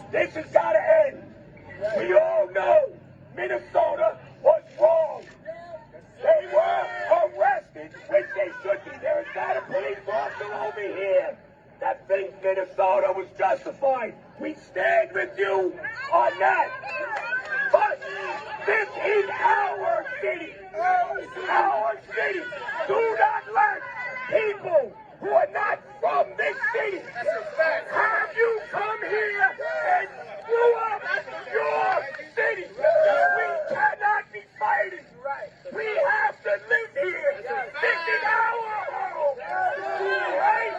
This has got to end. We all know Minnesota was wrong. They were arrested, which they should be. There is not a police officer over here that thinks Minnesota was justified. We stand with you on that. But this is our city. Our city. Do not let people who are not from this city have you come here and screw up your city. We cannot be fighting. We have to live here. This is our home. Right?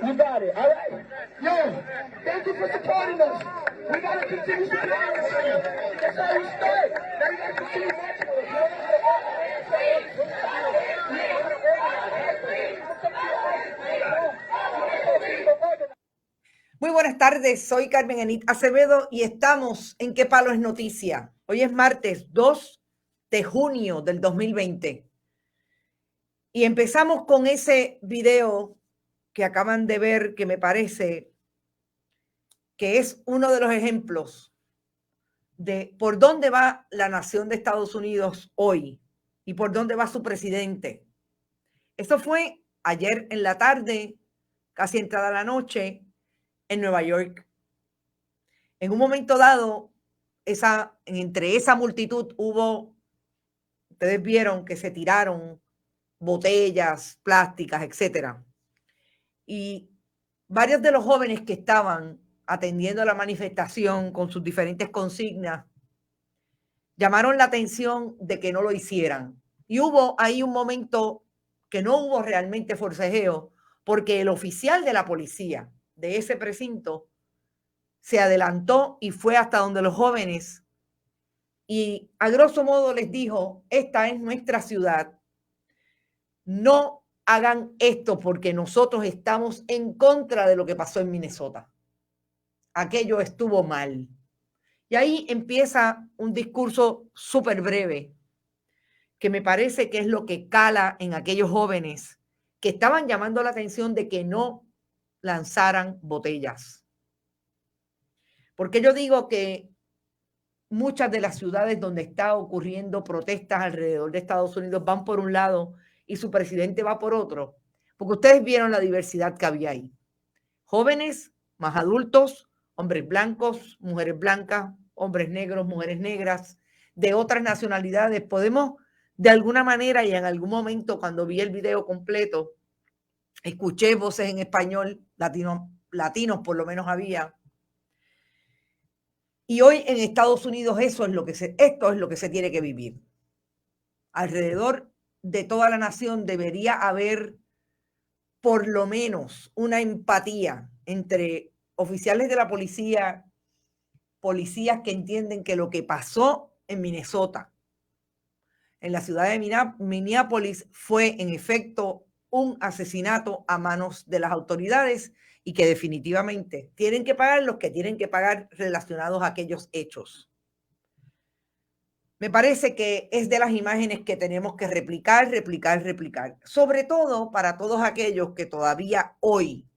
You got it. All right. Yo, thank you for supporting us. We got to continue supporting us. That's how we start. Now we got to continue marching with us. Muy buenas tardes, soy Carmen Enit Acevedo y estamos en ¿Qué Palo es Noticia? Hoy es martes 2 de junio del 2020 y empezamos con ese video que acaban de ver, que me parece que es uno de los ejemplos de por dónde va la nación de Estados Unidos hoy y por dónde va su presidente. Esto fue ayer en la tarde, casi entrada la noche, en Nueva York. En un momento dado, entre esa multitud ustedes vieron que se tiraron botellas, plásticas, etcétera. Y varios de los jóvenes que estaban atendiendo la manifestación con sus diferentes consignas llamaron la atención de que no lo hicieran. Y hubo ahí un momento que no hubo realmente forcejeo, porque el oficial de la policía de ese precinto se adelantó y fue hasta donde los jóvenes y a grosso modo les dijo: esta es nuestra ciudad, no hagan esto porque nosotros estamos en contra de lo que pasó en Minnesota. Aquello estuvo mal. Y ahí empieza un discurso súper breve que me parece que es lo que cala en aquellos jóvenes que estaban llamando la atención de que no lanzaran botellas. Porque yo digo que muchas de las ciudades donde está ocurriendo protestas alrededor de Estados Unidos van por un lado y su presidente va por otro, porque ustedes vieron la diversidad que había ahí. Jóvenes, más adultos, hombres blancos, mujeres blancas, hombres negros, mujeres negras, de otras nacionalidades. Podemos, de alguna manera, y en algún momento cuando vi el video completo, escuché voces en español, latinos por lo menos había. Y hoy en Estados Unidos esto es lo que se tiene que vivir. Alrededor de toda la nación debería haber por lo menos una empatía entre oficiales de la policía, policías que entienden que lo que pasó en Minnesota, en la ciudad de Minneapolis, fue en efecto un asesinato a manos de las autoridades y que definitivamente tienen que pagar los que tienen que pagar relacionados a aquellos hechos. Me parece que es de las imágenes que tenemos que replicar, sobre todo para todos aquellos que todavía hoy,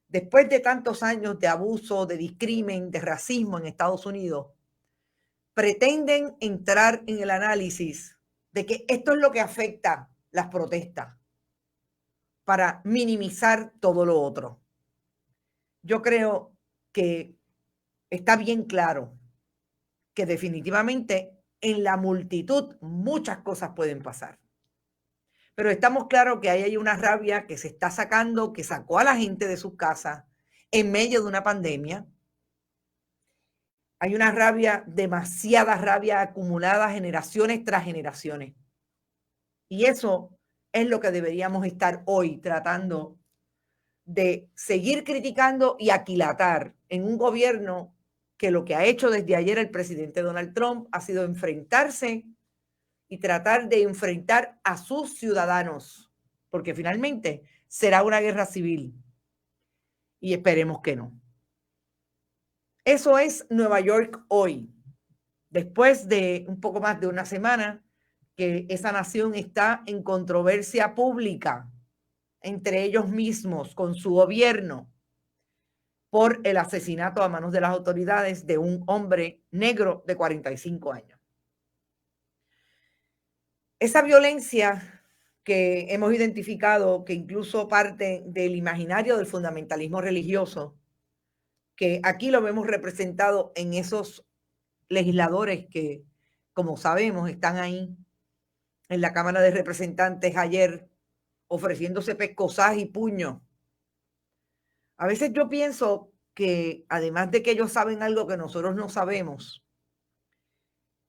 después de tantos años de abuso, de discrimen, de racismo en Estados Unidos, pretenden entrar en el análisis de que esto es lo que afecta las protestas para minimizar todo lo otro. Yo creo que está bien claro que definitivamente en la multitud muchas cosas pueden pasar. Pero estamos claros que ahí hay una rabia que se está sacando, que sacó a la gente de sus casas en medio de una pandemia. Hay una rabia, demasiada rabia acumulada generaciones tras generaciones. Y eso es lo que deberíamos estar hoy tratando de seguir criticando y aquilatar en un gobierno que lo que ha hecho desde ayer el presidente Donald Trump ha sido enfrentarse y tratar de enfrentar a sus ciudadanos, porque finalmente será una guerra civil y esperemos que no. Eso es Nueva York hoy, después de un poco más de una semana que esa nación está en controversia pública entre ellos mismos, con su gobierno, por el asesinato a manos de las autoridades de un hombre negro de 45 años. Esa violencia que hemos identificado, que incluso parte del imaginario del fundamentalismo religioso, que aquí lo vemos representado en esos legisladores que, como sabemos, están ahí en la Cámara de Representantes ayer ofreciéndose pescozas y puños. A veces yo pienso que además de que ellos saben algo que nosotros no sabemos,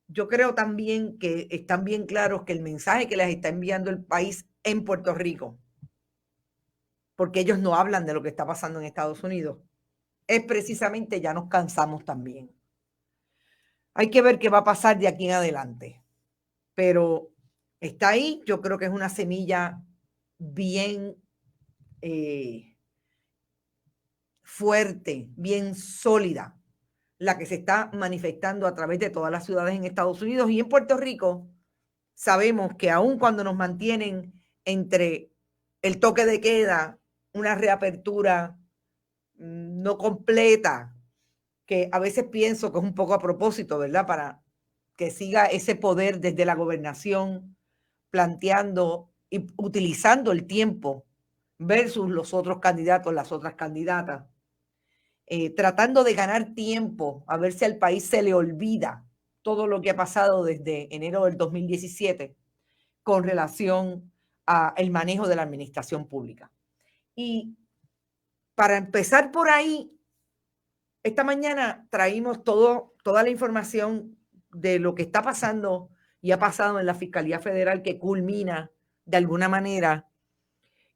yo creo también que están bien claros que el mensaje que les está enviando el país en Puerto Rico, porque ellos no hablan de lo que está pasando en Estados Unidos, es precisamente ya nos cansamos también. Hay que ver qué va a pasar de aquí en adelante, pero está ahí. Yo creo que es una semilla bien fuerte, bien sólida, la que se está manifestando a través de todas las ciudades en Estados Unidos y en Puerto Rico. Sabemos que aun cuando nos mantienen entre el toque de queda, una reapertura no completa, que a veces pienso que es un poco a propósito, ¿verdad? Para que siga ese poder desde la gobernación, planteando y utilizando el tiempo versus los otros candidatos, las otras candidatas, tratando de ganar tiempo, a ver si al país se le olvida todo lo que ha pasado desde enero del 2017 con relación al manejo de la administración pública. Y para empezar por ahí, esta mañana traímos toda la información de lo que está pasando y ha pasado en la Fiscalía Federal, que culmina de alguna manera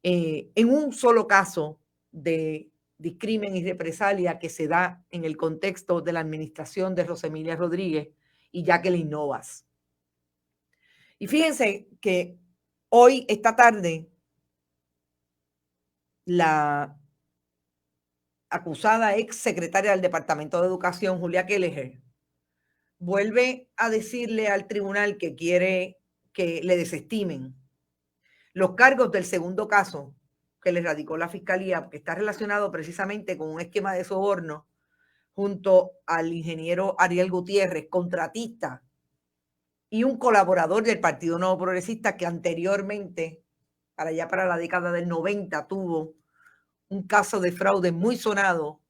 en un solo caso de discrimen y represalia que se da en el contexto de la administración de Rosemilia Rodríguez y Jacqueline Novas. Y fíjense que hoy, esta tarde, la acusada ex secretaria del Departamento de Educación, Julia Kelleher, vuelve a decirle al tribunal que quiere que le desestimen los cargos del segundo caso que le radicó la fiscalía, que está relacionado precisamente con un esquema de soborno junto al ingeniero Ariel Gutiérrez, contratista y un colaborador del Partido Nuevo Progresista que anteriormente, para allá para la década del 90, tuvo un caso de fraude muy sonado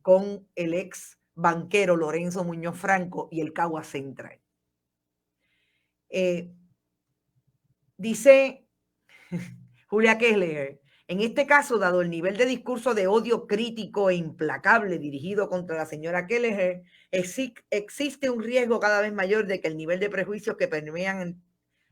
con el ex banquero Lorenzo Muñoz Franco y el Cagua Central. Dice Julia Kelleher, en este caso, dado el nivel de discurso de odio crítico e implacable dirigido contra la señora Kelleher, existe un riesgo cada vez mayor de que el nivel de prejuicios que permean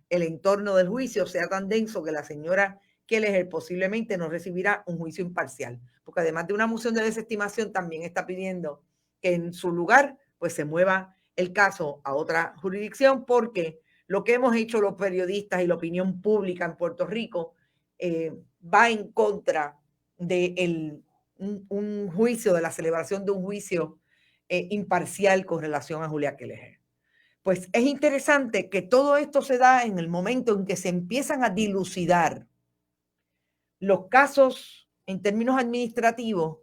el entorno del juicio sea tan denso que la señora Kelleher posiblemente no recibirá un juicio imparcial, porque además de una moción de desestimación también está pidiendo que en su lugar pues se mueva el caso a otra jurisdicción, porque lo que hemos hecho los periodistas y la opinión pública en Puerto Rico va en contra de un juicio, de la celebración de un juicio imparcial con relación a Julia Keller. Pues es interesante que todo esto se da en el momento en que se empiezan a dilucidar los casos en términos administrativos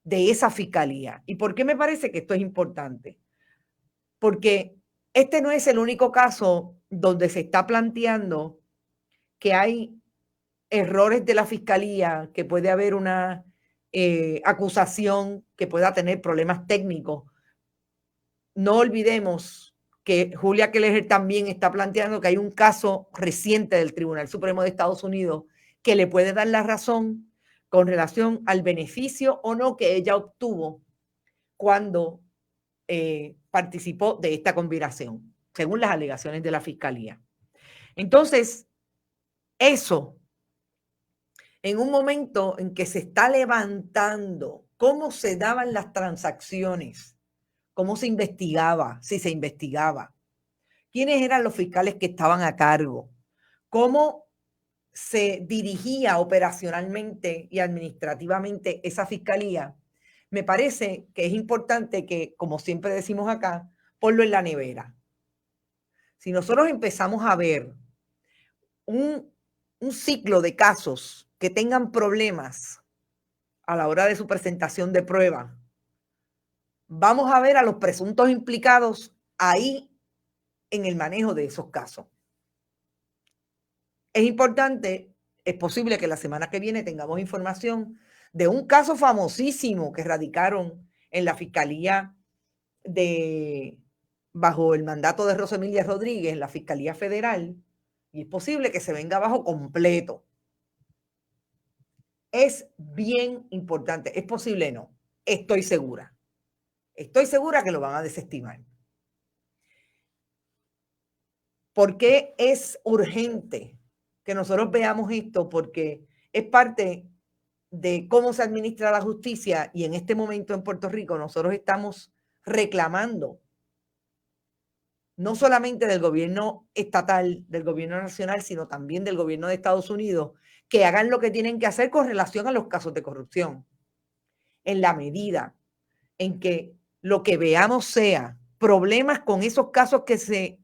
de esa fiscalía. ¿Y por qué me parece que esto es importante? Porque este no es el único caso donde se está planteando que hay errores de la fiscalía, que puede haber una acusación que pueda tener problemas técnicos. No olvidemos que Julia Keller también está planteando que hay un caso reciente del Tribunal Supremo de Estados Unidos que le puede dar la razón con relación al beneficio o no que ella obtuvo cuando participó de esta combinación, según las alegaciones de la fiscalía. Entonces, eso, en un momento en que se está levantando cómo se daban las transacciones, cómo se investigaba, si se investigaba, quiénes eran los fiscales que estaban a cargo, cómo se dirigía operacionalmente y administrativamente esa fiscalía, me parece que es importante que, como siempre decimos acá, ponlo en la nevera. Si nosotros empezamos a ver un ciclo de casos que tengan problemas a la hora de su presentación de prueba, vamos a ver a los presuntos implicados ahí en el manejo de esos casos. Es importante, es posible que la semana que viene tengamos información de un caso famosísimo que radicaron en la Fiscalía bajo el mandato de Rosemilia Rodríguez, en la Fiscalía Federal, y es posible que se venga abajo completo. Es bien importante, es posible no, estoy segura que lo van a desestimar. ¿Por qué es urgente que nosotros veamos esto? Porque es parte de cómo se administra la justicia y en este momento en Puerto Rico nosotros estamos reclamando no solamente del gobierno estatal, del gobierno nacional, sino también del gobierno de Estados Unidos, que hagan lo que tienen que hacer con relación a los casos de corrupción. En la medida en que lo que veamos sea problemas con esos casos que se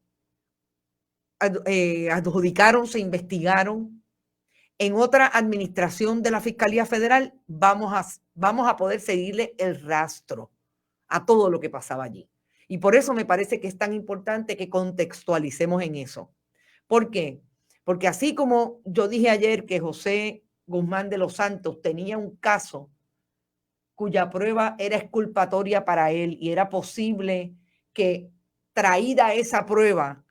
adjudicaron, se investigaron en otra administración de la Fiscalía Federal, vamos a poder seguirle el rastro a todo lo que pasaba allí. Y por eso me parece que es tan importante que contextualicemos en eso. ¿Por qué? Porque así como yo dije ayer que José Guzmán de los Santos tenía un caso cuya prueba era exculpatoria para él y era posible que traída esa prueba,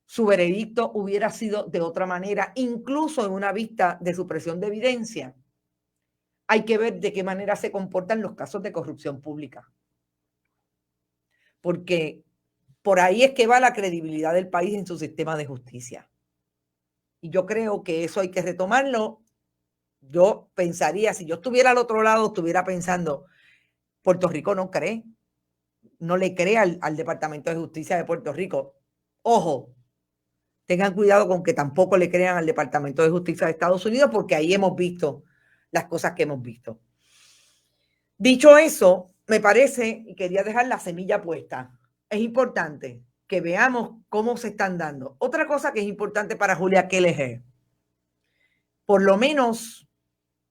su veredicto hubiera sido de otra manera, incluso en una vista de supresión de evidencia. Hay que ver de qué manera se comportan los casos de corrupción pública. Porque por ahí es que va la credibilidad del país en su sistema de justicia. Y yo creo que eso hay que retomarlo. Yo pensaría, si yo estuviera al otro lado, estuviera pensando, Puerto Rico no cree, no le cree al Departamento de Justicia de Puerto Rico. Ojo, tengan cuidado con que tampoco le crean al Departamento de Justicia de Estados Unidos, porque ahí hemos visto las cosas que hemos visto. Dicho eso, me parece, y quería dejar la semilla puesta, es importante que veamos cómo se están dando. Otra cosa que es importante para Julia Keller, por lo menos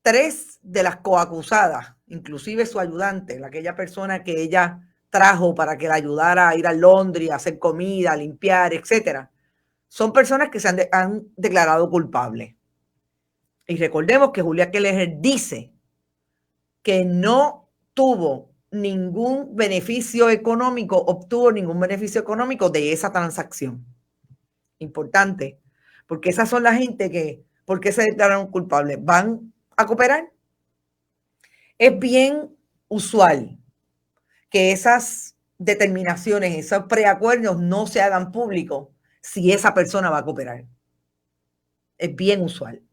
3 de las coacusadas, inclusive su ayudante, aquella persona que ella trajo para que la ayudara a ir a Londres, a hacer comida, a limpiar, etcétera, son personas que se han declarado culpables. Y recordemos que Julia Keller dice que no tuvo ningún beneficio económico, obtuvo ningún beneficio económico de esa transacción. Importante, porque esas son la gente que, ¿por qué se declararon culpables? ¿Van a cooperar? Es bien usual que esas determinaciones, esos preacuerdos no se hagan públicos si esa persona va a cooperar. Es bien usual.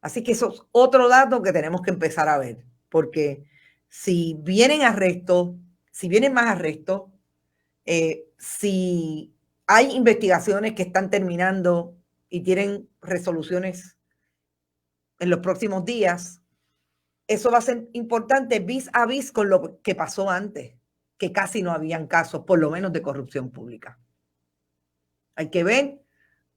Así que eso es otro dato que tenemos que empezar a ver, porque si vienen arrestos, si vienen más arrestos, si hay investigaciones que están terminando y tienen resoluciones en los próximos días, eso va a ser importante vis a vis con lo que pasó antes, que casi no habían casos, por lo menos de corrupción pública. Hay que ver,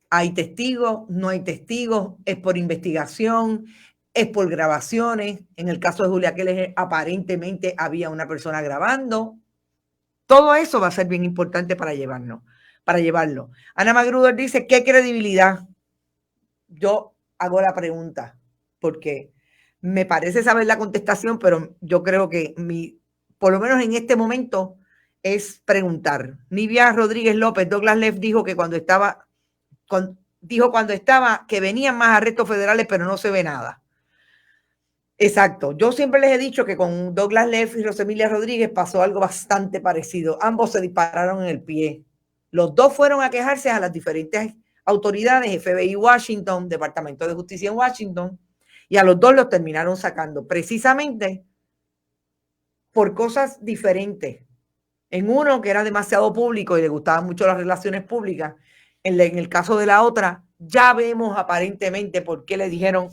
hay testigos, no hay testigos, es por investigación, es por grabaciones. En el caso de Julia Keller, aparentemente había una persona grabando. Todo eso va a ser bien importante para llevarlo. Ana Magruder dice, ¿qué credibilidad? Yo hago la pregunta, porque me parece saber la contestación, pero yo creo que por lo menos en este momento, es preguntar. Nivia Rodríguez López, Douglas Leff dijo que cuando estaba que venían más arrestos federales, pero no se ve nada. Exacto. Yo siempre les he dicho que con Douglas Leff y Rosemilia Rodríguez pasó algo bastante parecido. Ambos se dispararon en el pie. Los dos fueron a quejarse a las diferentes autoridades, FBI Washington, Departamento de Justicia en Washington, y a los dos los terminaron sacando precisamente por cosas diferentes. En uno que era demasiado público y le gustaban mucho las relaciones públicas, en el caso de la otra, ya vemos aparentemente por qué le dijeron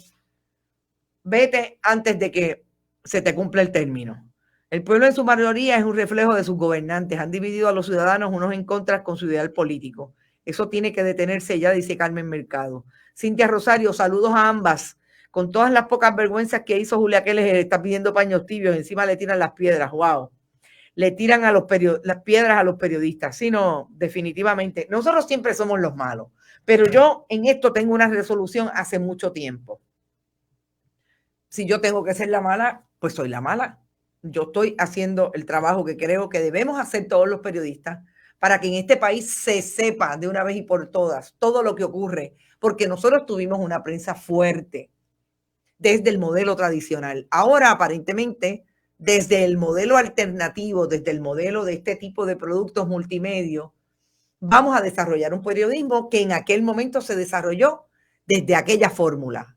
vete antes de que se te cumpla el término. El pueblo en su mayoría es un reflejo de sus gobernantes. Han dividido a los ciudadanos unos en contra con su ideal político. Eso tiene que detenerse ya, dice Carmen Mercado. Cintia Rosario, saludos a ambas. Con todas las pocas vergüenzas que hizo Julia Keller, está pidiendo paños tibios, encima le tiran las piedras. Wow. Le tiran a las piedras a los periodistas. Sí, no, definitivamente. Nosotros siempre somos los malos. Pero yo en esto tengo una resolución hace mucho tiempo. Si yo tengo que ser la mala, pues soy la mala. Yo estoy haciendo el trabajo que creo que debemos hacer todos los periodistas para que en este país se sepa de una vez y por todas todo lo que ocurre, porque nosotros tuvimos una prensa fuerte desde el modelo tradicional. Ahora, aparentemente, desde el modelo alternativo, desde el modelo de este tipo de productos multimedia, vamos a desarrollar un periodismo que en aquel momento se desarrolló desde aquella fórmula.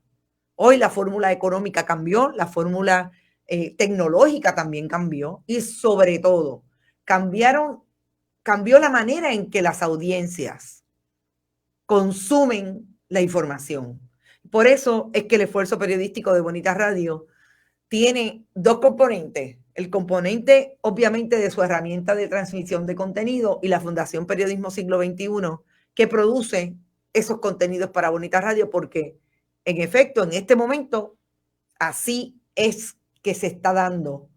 Hoy la fórmula económica cambió, la fórmula tecnológica también cambió y sobre todo cambió la manera en que las audiencias consumen la información. Por eso es que el esfuerzo periodístico de Bonita Radio tiene dos componentes. El componente, obviamente, de su herramienta de transmisión de contenido y la Fundación Periodismo Siglo XXI, que produce esos contenidos para Bonita Radio, porque en efecto, en este momento, así es que se está dando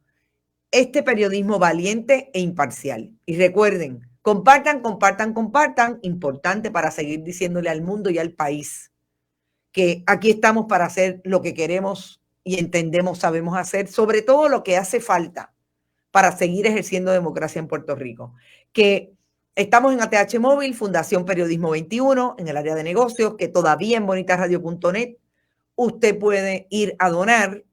este periodismo valiente e imparcial. Y recuerden, compartan, compartan, compartan, importante para seguir diciéndole al mundo y al país que aquí estamos para hacer lo que queremos y entendemos, sabemos hacer, sobre todo lo que hace falta para seguir ejerciendo democracia en Puerto Rico. Que estamos en ATH Móvil, Fundación Periodismo 21, en el área de negocios, que todavía en bonitaradio.net usted puede ir a donar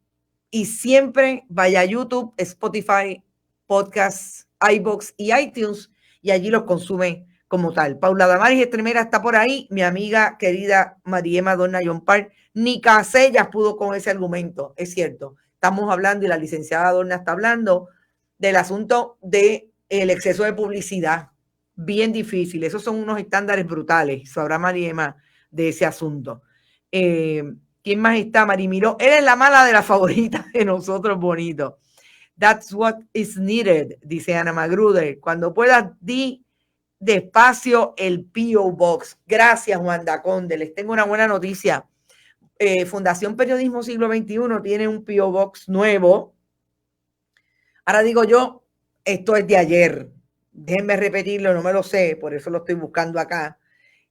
y siempre vaya a YouTube, Spotify, Podcasts, iVoox y iTunes y allí los consume como tal. Paula Damaris Estremera está por ahí, mi amiga querida Mariema Donna John Park, ni Casellas pudo con ese argumento, es cierto. Estamos hablando y la licenciada Dorna está hablando del asunto del exceso de publicidad, bien difícil. Esos son unos estándares brutales, sabrá Mariema de ese asunto. ¿Quién más está? Marimiró. Eres la mala de la favorita de nosotros, bonito. That's what is needed, dice Ana Magruder. Cuando puedas, di despacio el P.O. Box. Gracias, Wanda Conde. Les tengo una buena noticia. Fundación Periodismo Siglo XXI tiene un P.O. Box nuevo. Ahora digo yo, esto es de ayer. Déjenme repetirlo, no me lo sé, por eso lo estoy buscando acá.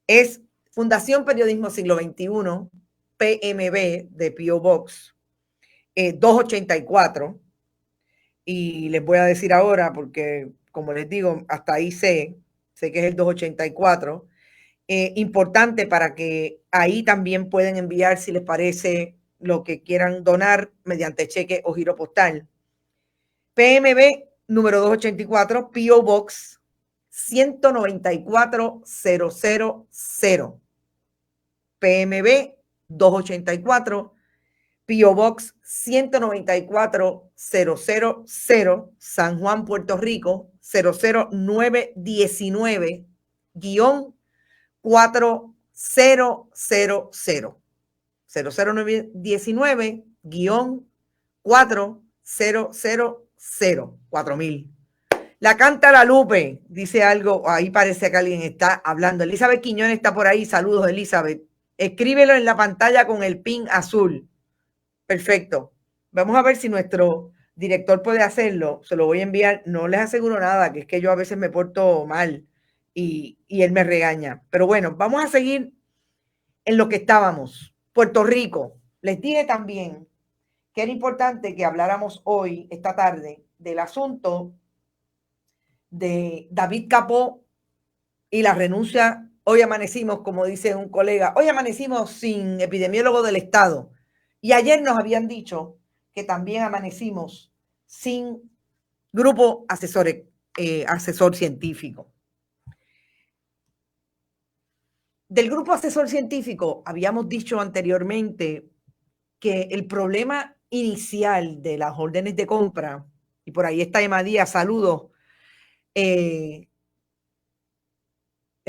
Es Fundación Periodismo Siglo XXI, PMB de P.O. Box 284. Y les voy a decir ahora, porque como les digo, hasta ahí sé que es el 284. Importante para que ahí también pueden enviar, si les parece, lo que quieran donar mediante cheque o giro postal. PMB número 284, P.O. Box 194,000. PMB 284, P.O. Box 194-000, San Juan, Puerto Rico, 00919-4000. 00919-4000. 4000. La Cántara Lupe dice algo, ahí parece que alguien está hablando. Elizabeth Quiñones está por ahí. Saludos, Elizabeth. Escríbelo en la pantalla con el pin azul. Perfecto. Vamos a ver si nuestro director puede hacerlo. Se lo voy a enviar. No les aseguro nada, que es que yo a veces me porto mal y él me regaña. Pero bueno, vamos a seguir en lo que estábamos. Puerto Rico. Les dije también que era importante que habláramos hoy, esta tarde, del asunto de David Capó y la renuncia. Hoy amanecimos, como dice un colega, hoy amanecimos sin epidemiólogo del Estado. Y ayer nos habían dicho que también amanecimos sin grupo asesor científico. Del grupo asesor científico habíamos dicho anteriormente que el problema inicial de las órdenes de compra, y por ahí está Emma Díaz, saludos, el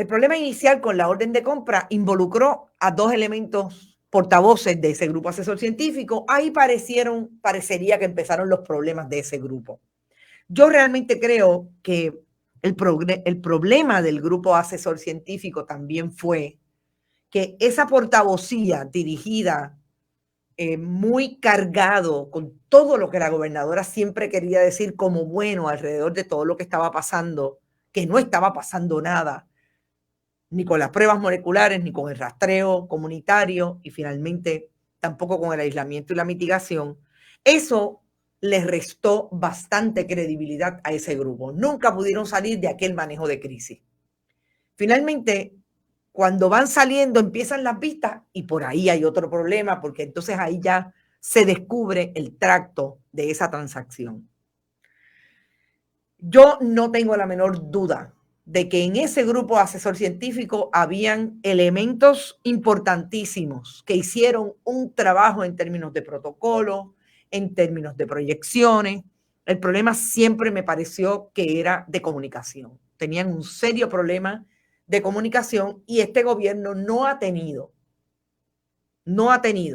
problema inicial con la orden de compra involucró a dos elementos portavoces de ese grupo asesor científico. Ahí parecería que empezaron los problemas de ese grupo. Yo realmente creo que el problema del grupo asesor científico también fue que esa portavocía dirigida muy cargado con todo lo que la gobernadora siempre quería decir como bueno alrededor de todo lo que estaba pasando, que no estaba pasando nada, ni con las pruebas moleculares, ni con el rastreo comunitario y finalmente tampoco con el aislamiento y la mitigación. Eso les restó bastante credibilidad a ese grupo. Nunca pudieron salir de aquel manejo de crisis. Finalmente, cuando van saliendo, empiezan las vistas y por ahí hay otro problema, porque entonces ahí ya se descubre el tracto de esa transacción. Yo no tengo la menor duda de que en ese grupo asesor científico habían elementos importantísimos que hicieron un trabajo en términos de protocolo, en términos de proyecciones. El problema siempre me pareció que era de comunicación. Tenían un serio problema de comunicación y este gobierno no ha tenido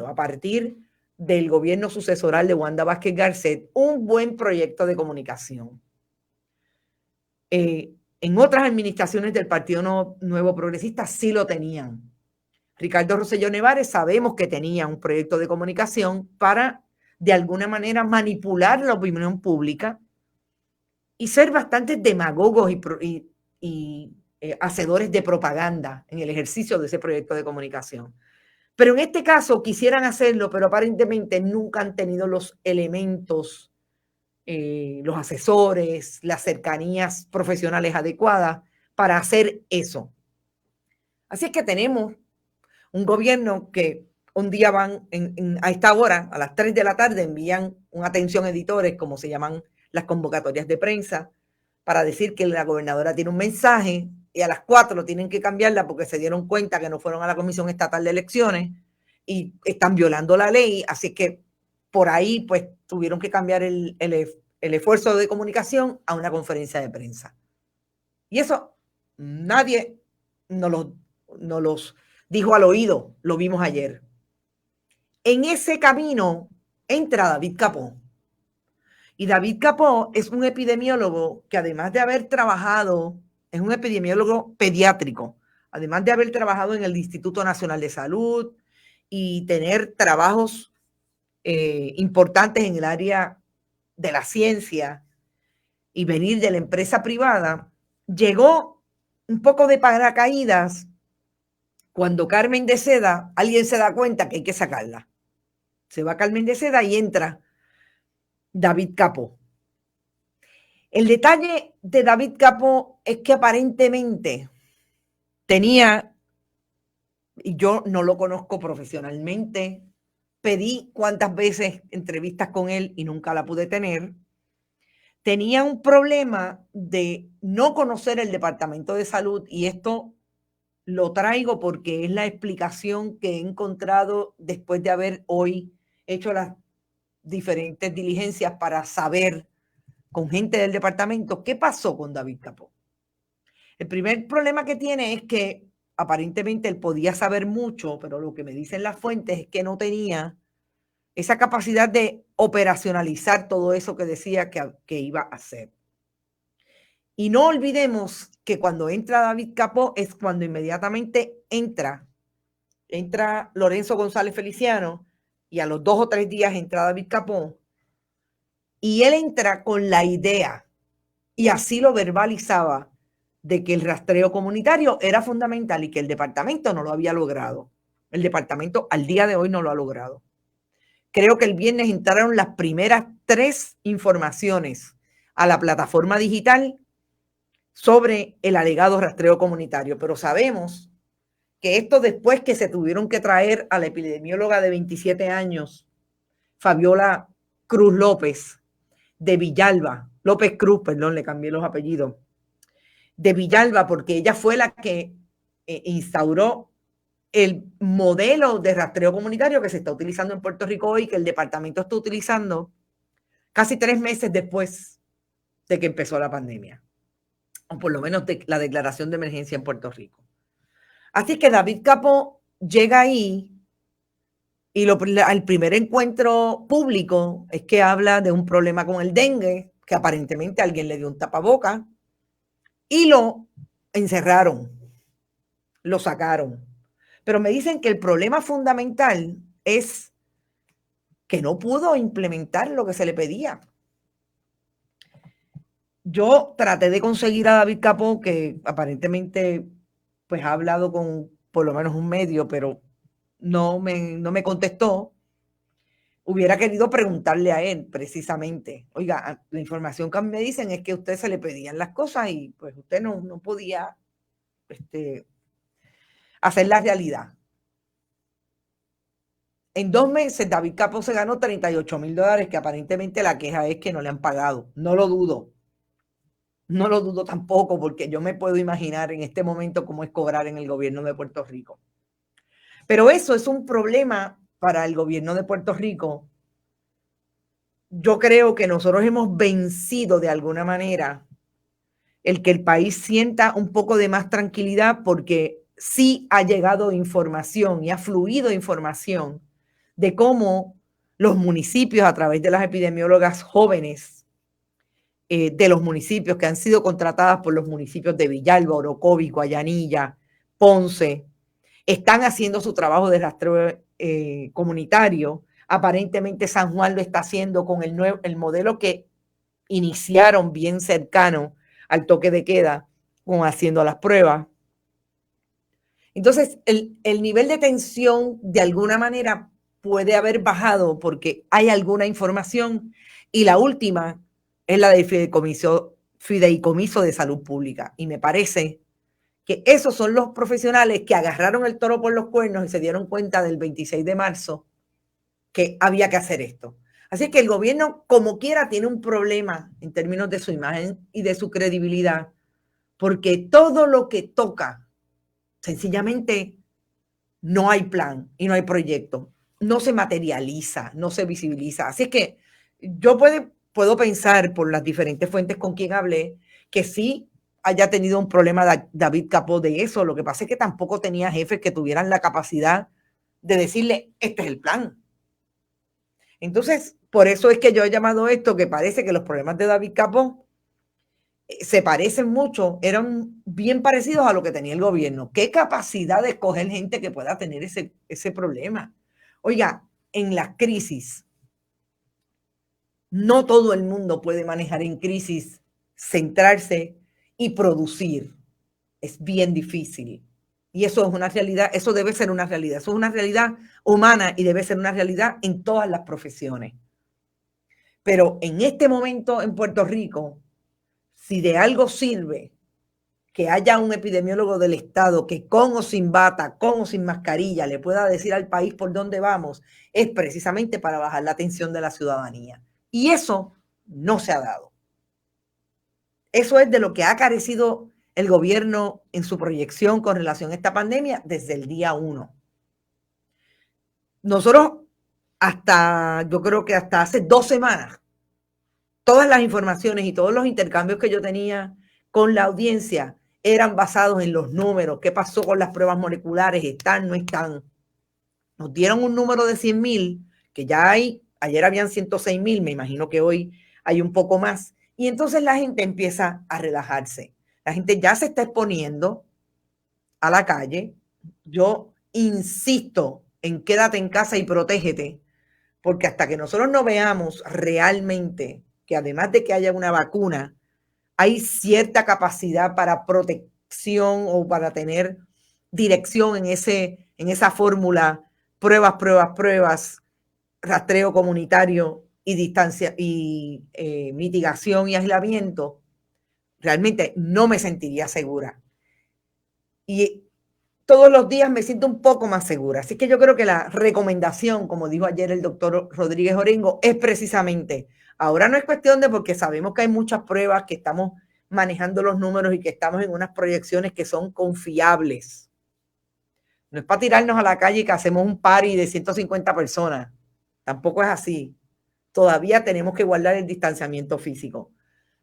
a partir del gobierno sucesoral de Wanda Vázquez Garcet un buen proyecto de comunicación. En otras administraciones del Partido Nuevo Progresista sí lo tenían. Ricardo Rosselló Nevares sabemos que tenía un proyecto de comunicación para, de alguna manera, manipular la opinión pública y ser bastante demagogos y hacedores de propaganda en el ejercicio de ese proyecto de comunicación. Pero en este caso quisieran hacerlo, pero aparentemente nunca han tenido los elementos, los asesores, las cercanías profesionales adecuadas para hacer eso. Así es que tenemos un gobierno que un día van a esta hora, a las 3 de la tarde, envían una atención editores, como se llaman las convocatorias de prensa, para decir que la gobernadora tiene un mensaje y a las 4 lo tienen que cambiarla porque se dieron cuenta que no fueron a la Comisión Estatal de Elecciones y están violando la ley. Así que por ahí pues tuvieron que cambiar el esfuerzo de comunicación a una conferencia de prensa. Y eso nadie nos los dijo al oído, lo vimos ayer. En ese camino entra David Capó. Y David Capó es un epidemiólogo que además de haber trabajado, es un epidemiólogo pediátrico, además de haber trabajado en el Instituto Nacional de Salud y tener trabajos importantes en el área de la ciencia y venir de la empresa privada, llegó un poco de paracaídas cuando Carmen de Seda, alguien se da cuenta que hay que sacarla. Se va Carmen de Seda y entra David Capó. El detalle de David Capó es que aparentemente tenía, y yo no lo conozco profesionalmente, pedí cuántas veces entrevistas con él y nunca la pude tener, tenía un problema de no conocer el Departamento de Salud y esto lo traigo porque es la explicación que he encontrado después de haber hoy hecho las diferentes diligencias para saber con gente del departamento qué pasó con David Capó. El primer problema que tiene es que aparentemente él podía saber mucho, pero lo que me dicen las fuentes es que no tenía esa capacidad de operacionalizar todo eso que decía que iba a hacer. Y no olvidemos que cuando entra David Capó es cuando inmediatamente entra Lorenzo González Feliciano y a los 2 o 3 días entra David Capó y él entra con la idea, y así lo verbalizaba, de que el rastreo comunitario era fundamental y que el departamento no lo había logrado. El departamento al día de hoy no lo ha logrado. Creo que el viernes entraron las primeras 3 informaciones a la plataforma digital sobre el alegado rastreo comunitario, pero sabemos que esto después que se tuvieron que traer a la epidemióloga de 27 años, Fabiola Cruz López, de Villalba, López Cruz, perdón, le cambié los apellidos, de Villalba, porque ella fue la que instauró el modelo de rastreo comunitario que se está utilizando en Puerto Rico hoy, que el departamento está utilizando casi 3 meses después de que empezó la pandemia, o por lo menos de la declaración de emergencia en Puerto Rico. Así que David Capó llega ahí y el primer encuentro público es que habla de un problema con el dengue, que aparentemente alguien le dio un tapaboca y lo encerraron, lo sacaron. Pero me dicen que el problema fundamental es que no pudo implementar lo que se le pedía. Yo traté de conseguir a David Capó, que aparentemente pues ha hablado con por lo menos un medio, pero no me contestó. Hubiera querido preguntarle a él precisamente, oiga, la información que me dicen es que a usted se le pedían las cosas y pues usted no podía hacer la realidad. En 2 meses David Capó se ganó $38,000, que aparentemente la queja es que no le han pagado. No lo dudo. No lo dudo tampoco, porque yo me puedo imaginar en este momento cómo es cobrar en el gobierno de Puerto Rico. Pero eso es un problema para el gobierno de Puerto Rico. Yo creo que nosotros hemos vencido de alguna manera el que el país sienta un poco de más tranquilidad, porque sí ha llegado información y ha fluido información de cómo los municipios, a través de las epidemiólogas jóvenes de los municipios que han sido contratadas por los municipios de Villalba, Orocovis, Guayanilla, Ponce, están haciendo su trabajo de rastreo comunitario. Aparentemente San Juan lo está haciendo con el modelo que iniciaron bien cercano al toque de queda, con haciendo las pruebas. Entonces, el nivel de tensión de alguna manera puede haber bajado porque hay alguna información, y la última es la del fideicomiso de salud pública. Y me parece que esos son los profesionales que agarraron el toro por los cuernos y se dieron cuenta del 26 de marzo que había que hacer esto. Así que el gobierno, como quiera, tiene un problema en términos de su imagen y de su credibilidad, porque todo lo que toca, sencillamente no hay plan y no hay proyecto, no se materializa, no se visibiliza. Así que yo puedo pensar, por las diferentes fuentes con quien hablé, que sí haya tenido un problema David Capó de eso. Lo que pasa es que tampoco tenía jefes que tuvieran la capacidad de decirle, este es el plan. Entonces, por eso es que yo he llamado esto, que parece que los problemas de David Capó se parecen mucho, eran bien parecidos a lo que tenía el gobierno. ¿Qué capacidad de escoger gente que pueda tener ese problema? Oiga, en las crisis, no todo el mundo puede manejar en crisis, centrarse y producir. Es bien difícil. Y eso es una realidad, eso debe ser una realidad. Eso es una realidad humana y debe ser una realidad en todas las profesiones. Pero en este momento en Puerto Rico, si de algo sirve que haya un epidemiólogo del Estado que con o sin bata, con o sin mascarilla, le pueda decir al país por dónde vamos, es precisamente para bajar la tensión de la ciudadanía. Y eso no se ha dado. Eso es de lo que ha carecido el gobierno en su proyección con relación a esta pandemia desde el día 1. Nosotros yo creo que hasta hace 2 semanas, todas las informaciones y todos los intercambios que yo tenía con la audiencia eran basados en los números. ¿Qué pasó con las pruebas moleculares? ¿Están, no están? Nos dieron un número de 100,000, que ya hay, ayer habían 106,000, me imagino que hoy hay un poco más. Y entonces la gente empieza a relajarse. La gente ya se está exponiendo a la calle. Yo insisto en quédate en casa y protégete, porque hasta que nosotros no veamos realmente que además de que haya una vacuna, hay cierta capacidad para protección o para tener dirección en esa fórmula, pruebas, pruebas, pruebas, rastreo comunitario y distancia y mitigación y aislamiento, realmente no me sentiría segura. Y todos los días me siento un poco más segura. Así que yo creo que la recomendación, como dijo ayer el doctor Rodríguez Orengo, es precisamente, ahora no es cuestión de, porque sabemos que hay muchas pruebas, que estamos manejando los números y que estamos en unas proyecciones que son confiables. No es para tirarnos a la calle y que hacemos un party de 150 personas. Tampoco es así. Todavía tenemos que guardar el distanciamiento físico.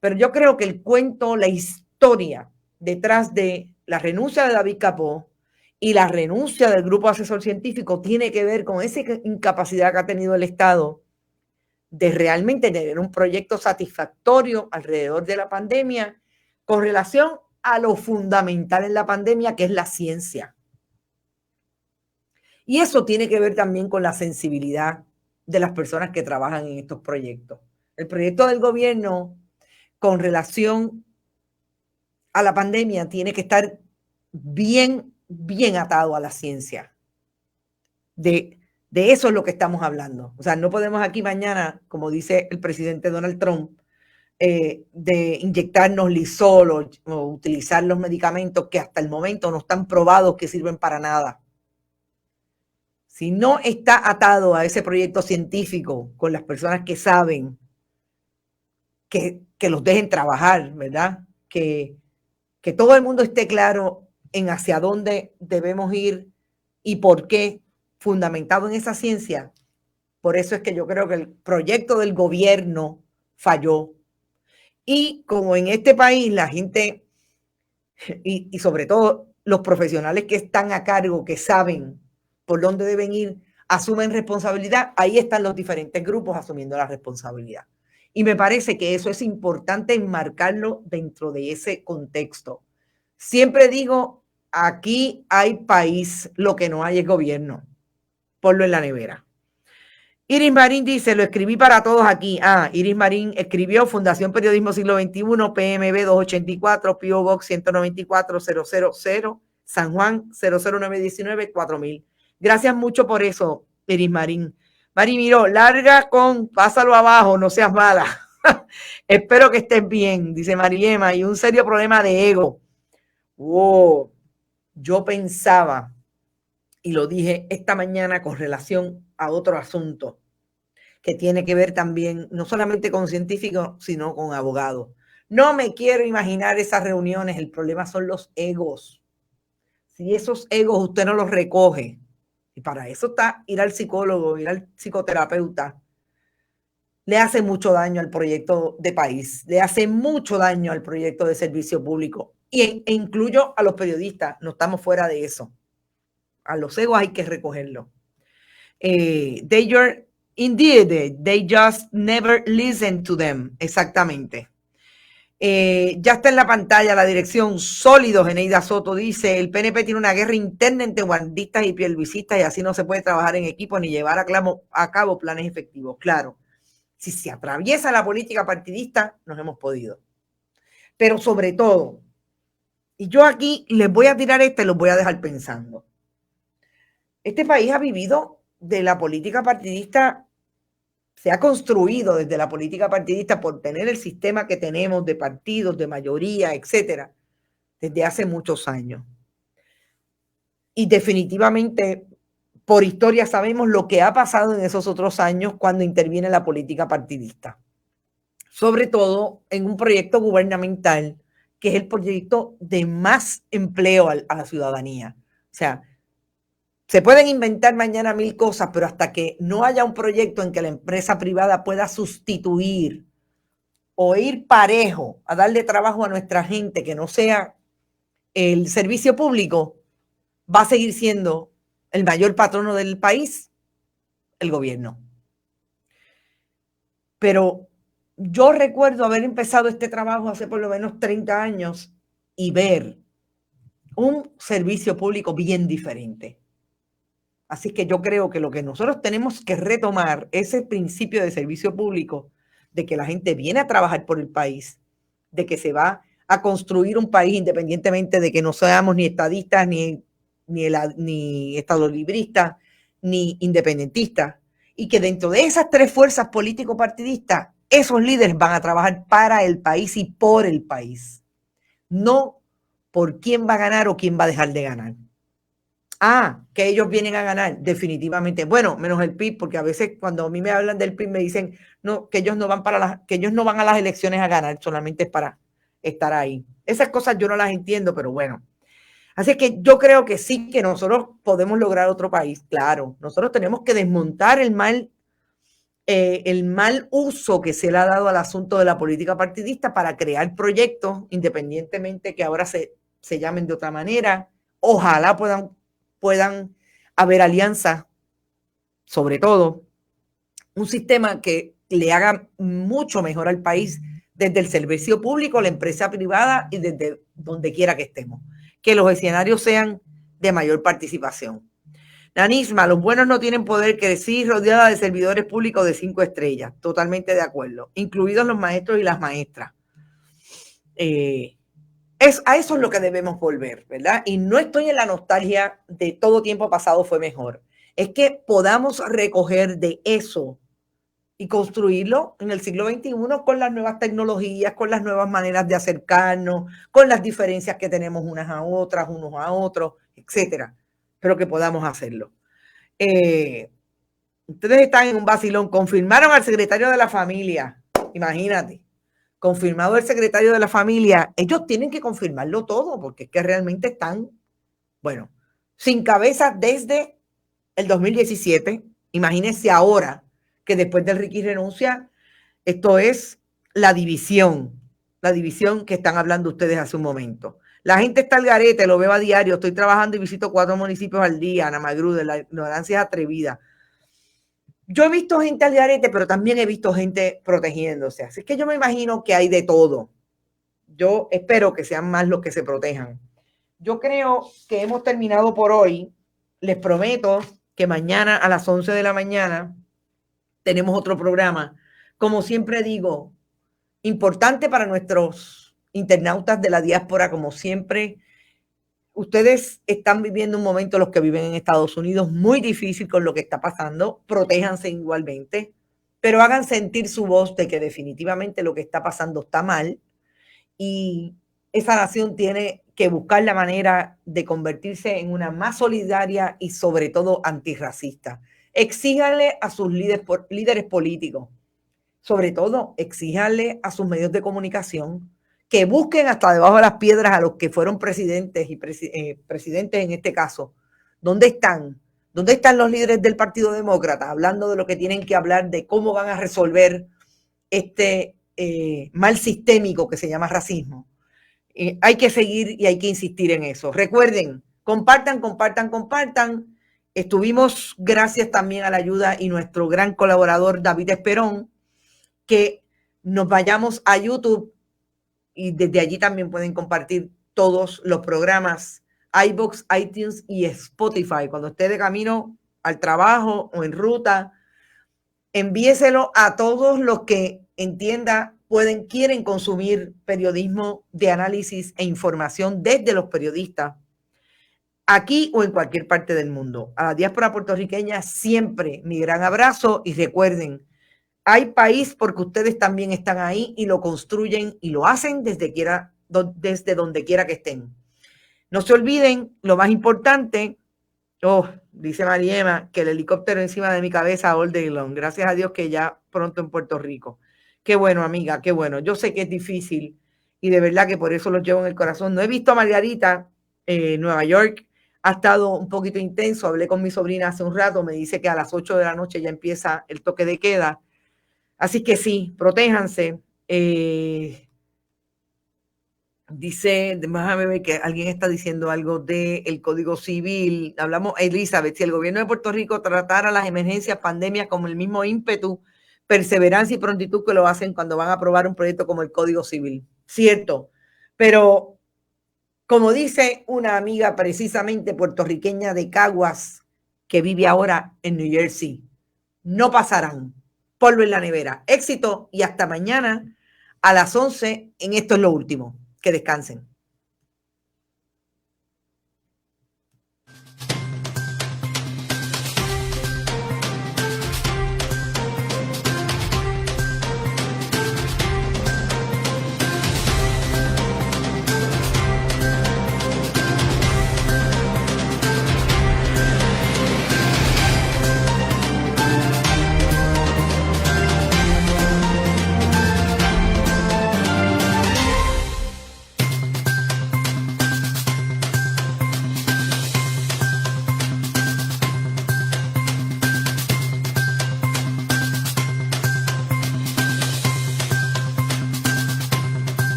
Pero yo creo que el cuento, la historia detrás de la renuncia de David Capó y la renuncia del grupo asesor científico tiene que ver con esa incapacidad que ha tenido el Estado de realmente tener un proyecto satisfactorio alrededor de la pandemia con relación a lo fundamental en la pandemia, que es la ciencia. Y eso tiene que ver también con la sensibilidad de las personas que trabajan en estos proyectos. El proyecto del gobierno con relación a la pandemia tiene que estar bien, bien atado a la ciencia. De eso es lo que estamos hablando. O sea, no podemos aquí mañana, como dice el presidente Donald Trump, de inyectarnos lisol o utilizar los medicamentos que hasta el momento no están probados que sirven para nada. Si no está atado a ese proyecto científico con las personas que saben, que los dejen trabajar, ¿verdad? Que todo el mundo esté claro en hacia dónde debemos ir y por qué, fundamentado en esa ciencia. Por eso es que yo creo que el proyecto del gobierno falló. Y como en este país la gente, y sobre todo los profesionales que están a cargo, que saben por dónde deben ir, asumen responsabilidad, ahí están los diferentes grupos asumiendo la responsabilidad. Y me parece que eso es importante enmarcarlo dentro de ese contexto. Siempre digo, aquí hay país, lo que no hay es gobierno. Ponlo en la nevera. Iris Marín dice, lo escribí para todos aquí. Iris Marín escribió Fundación Periodismo Siglo XXI, PMB 284, P.O. Box 194-000, San Juan 00919 4000. Gracias mucho por eso, Iris Marín. Mari Miró, larga con, pásalo abajo, no seas mala. Espero que estés bien, dice Marilema, y un serio problema de ego. Wow, yo pensaba, y lo dije esta mañana con relación a otro asunto que tiene que ver también no solamente con científicos, sino con abogados. No me quiero imaginar esas reuniones, el problema son los egos. Si esos egos usted no los recoge, y para eso está ir al psicólogo, ir al psicoterapeuta, le hace mucho daño al proyecto de país, le hace mucho daño al proyecto de servicio público. E incluyo a los periodistas, no estamos fuera de eso. A los egos hay que recogerlo. Indeed, they just never listen to them. Exactamente. Ya está en la pantalla la dirección sólido. Geneida Soto dice, el PNP tiene una guerra interna entre guandistas y pierluisistas y así no se puede trabajar en equipo ni llevar a cabo planes efectivos. Claro, si se atraviesa la política partidista, nos hemos podido. Pero sobre todo, y yo aquí les voy a tirar y los voy a dejar pensando. Este país ha vivido de la política partidista, se ha construido desde la política partidista por tener el sistema que tenemos de partidos, de mayoría, etcétera, desde hace muchos años. Y definitivamente, por historia, sabemos lo que ha pasado en esos otros años cuando interviene la política partidista. Sobre todo en un proyecto gubernamental que es el proyecto de más empleo a la ciudadanía. O sea, Se pueden inventar mañana mil cosas, pero hasta que no haya un proyecto en que la empresa privada pueda sustituir o ir parejo a darle trabajo a nuestra gente que no sea el servicio público, va a seguir siendo el mayor patrono del país, el gobierno. Pero yo recuerdo haber empezado este trabajo hace por lo menos 30 años y ver un servicio público bien diferente. Así que yo creo que lo que nosotros tenemos que retomar es el principio de servicio público, de que la gente viene a trabajar por el país, de que se va a construir un país independientemente de que no seamos ni estadistas, ni estadolibristas, ni independentistas, y que dentro de esas tres fuerzas político-partidistas, esos líderes van a trabajar para el país y por el país, no por quién va a ganar o quién va a dejar de ganar. Que ellos vienen a ganar, definitivamente. Bueno, menos el PIB, porque a veces cuando a mí me hablan del PIB me dicen no, que ellos no van que ellos no van a las elecciones a ganar, solamente es para estar ahí. Esas cosas yo no las entiendo, pero bueno. Así que yo creo que sí, que nosotros podemos lograr otro país, claro. Nosotros tenemos que desmontar el mal uso que se le ha dado al asunto de la política partidista para crear proyectos, independientemente que ahora se llamen de otra manera. Ojalá puedan haber alianzas, sobre todo un sistema que le haga mucho mejor al país desde el servicio público, la empresa privada y desde donde quiera que estemos. Que los escenarios sean de mayor participación. Nanisma, los buenos no tienen poder, crecí rodeada de servidores públicos de 5 estrellas. Totalmente de acuerdo. Incluidos los maestros y las maestras. A eso es lo que debemos volver, ¿verdad? Y no estoy en la nostalgia de todo tiempo pasado fue mejor. Es que podamos recoger de eso y construirlo en el siglo XXI con las nuevas tecnologías, con las nuevas maneras de acercarnos, con las diferencias que tenemos unas a otras, unos a otros, etcétera. Pero que podamos hacerlo. Ustedes están en un vacilón. Confirmaron al secretario de la familia. Imagínate. Confirmado el secretario de la familia. Ellos tienen que confirmarlo todo porque es que realmente están, bueno, sin cabeza desde el 2017. Imagínense ahora que después del Ricky renuncia, esto es la división que están hablando ustedes hace un momento. La gente está al garete, lo veo a diario, estoy trabajando y visito 4 municipios al día, Ana Magruder, la ignorancia es atrevida. Yo he visto gente al garete, pero también he visto gente protegiéndose. Así que yo me imagino que hay de todo. Yo espero que sean más los que se protejan. Yo creo que hemos terminado por hoy. Les prometo que mañana a las 11 de la mañana tenemos otro programa. Como siempre digo, importante para nuestros internautas de la diáspora, como siempre. Ustedes están viviendo un momento, los que viven en Estados Unidos, muy difícil con lo que está pasando. Protéjanse igualmente, pero hagan sentir su voz de que definitivamente lo que está pasando está mal y esa nación tiene que buscar la manera de convertirse en una más solidaria y sobre todo antirracista. Exíjanle a sus líderes políticos, sobre todo exíjanle a sus medios de comunicación que busquen hasta debajo de las piedras a los que fueron presidentes y presidentes en este caso. ¿Dónde están? ¿Dónde están los líderes del Partido Demócrata hablando de lo que tienen que hablar, de cómo van a resolver este mal sistémico que se llama racismo? Hay que seguir y hay que insistir en eso. Recuerden, compartan. Estuvimos gracias también a la ayuda y nuestro gran colaborador David Esperón, que nos vayamos a YouTube y desde allí también pueden compartir todos los programas, iVoox, iTunes y Spotify. Cuando esté de camino al trabajo o en ruta, envíeselo a todos los que entienda quieren consumir periodismo de análisis e información desde los periodistas, aquí o en cualquier parte del mundo. A la diáspora puertorriqueña siempre mi gran abrazo y recuerden, hay país porque ustedes también están ahí y lo construyen y lo hacen desde donde quiera que estén. No se olviden, lo más importante, dice Mariema, que el helicóptero encima de mi cabeza all day long. Gracias a Dios que ya pronto en Puerto Rico. Qué bueno, amiga, qué bueno. Yo sé que es difícil y de verdad que por eso los llevo en el corazón. No he visto a Margarita en Nueva York. ha estado un poquito intenso. Hablé con mi sobrina hace un rato, me dice que a las 8 de la noche ya empieza el toque de queda. Así que sí, protéjanse. Dice, déjame ver que alguien está diciendo algo del Código Civil. Hablamos, Elizabeth, si el gobierno de Puerto Rico tratara las emergencias, pandemias como el mismo ímpetu, perseverancia y prontitud que lo hacen cuando van a aprobar un proyecto como el Código Civil. Cierto, pero como dice una amiga precisamente puertorriqueña de Caguas, que vive ahora en New Jersey, no pasarán. Polvo en la nevera. Éxito y hasta mañana a las 11 en Esto es lo último. Que descansen.